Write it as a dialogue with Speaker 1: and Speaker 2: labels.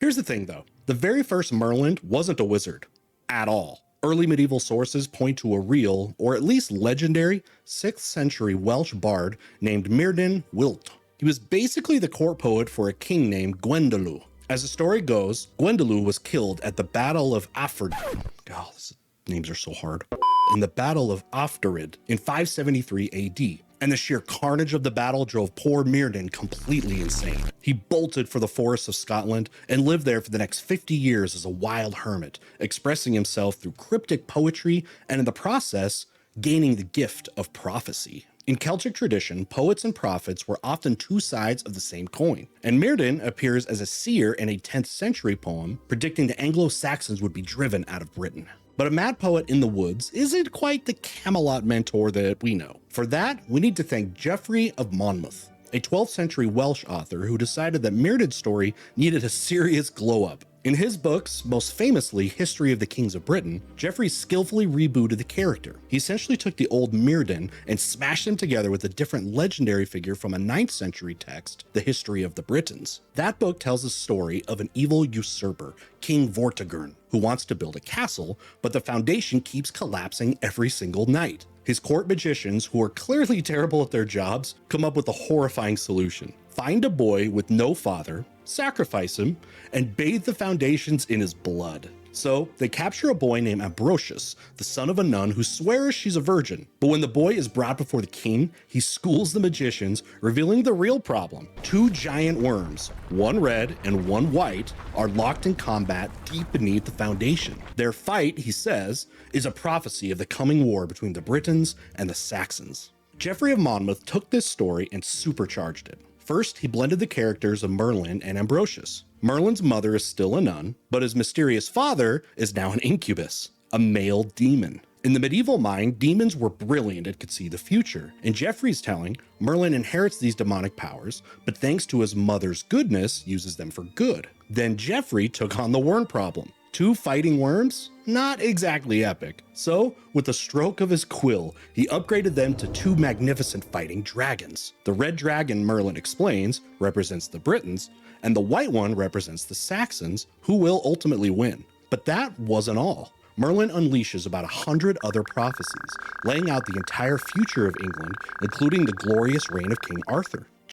Speaker 1: Here's the thing though, the very first Merlin wasn't a wizard at all. Early medieval sources point to a real, or at least legendary, 6th century Welsh bard named Merlin Wilt. He was basically the court poet for a king named Gwendolen. As the story goes, Gwendolen was killed at the Battle of Afford. God, these names are so hard. In the Battle of Afterid in 573 AD. And the sheer carnage of the battle drove poor Merlin completely insane. He bolted for the forests of Scotland and lived there for the next 50 years as a wild hermit, expressing himself through cryptic poetry and in the process, gaining the gift of prophecy. In Celtic tradition, poets and prophets were often two sides of the same coin, and Merlin appears as a seer in a 10th century poem predicting the Anglo-Saxons would be driven out of Britain. But a mad poet in the woods isn't quite the Camelot mentor that we know. For that, we need to thank Geoffrey of Monmouth, a 12th century Welsh author who decided that Merlin's story needed a serious glow up. In his books, most famously History of the Kings of Britain, Geoffrey skillfully rebooted the character. He essentially took the old Merlin and smashed him together with a different legendary figure from a 9th century text, The History of the Britons. That book tells the story of an evil usurper, King Vortigern, who wants to build a castle, but the foundation keeps collapsing every single night. His court magicians, who are clearly terrible at their jobs, come up with a horrifying solution. Find a boy with no father, sacrifice him, and bathe the foundations in his blood. So they capture a boy named Ambrosius, the son of a nun who swears she's a virgin. But when the boy is brought before the king, he schools the magicians, revealing the real problem. Two giant worms, one red and one white, are locked in combat deep beneath the foundation. Their fight, he says, is a prophecy of the coming war between the Britons and the Saxons. Geoffrey of Monmouth took this story and supercharged it. First, he blended the characters of Merlin and Ambrosius. Merlin's mother is still a nun, but his mysterious father is now an incubus, a male demon. In the medieval mind, demons were brilliant and could see the future. In Geoffrey's telling, Merlin inherits these demonic powers, but thanks to his mother's goodness, uses them for good. Then Geoffrey took on the worm problem. Two fighting worms? Not exactly epic. So, with a stroke of his quill, he upgraded them to two magnificent fighting dragons. The red dragon, Merlin explains, represents the Britons, and the white one represents the Saxons, who will ultimately win. But that wasn't all. Merlin unleashes about 100 other prophecies, laying out the entire future of England, including the glorious reign of King Arthur.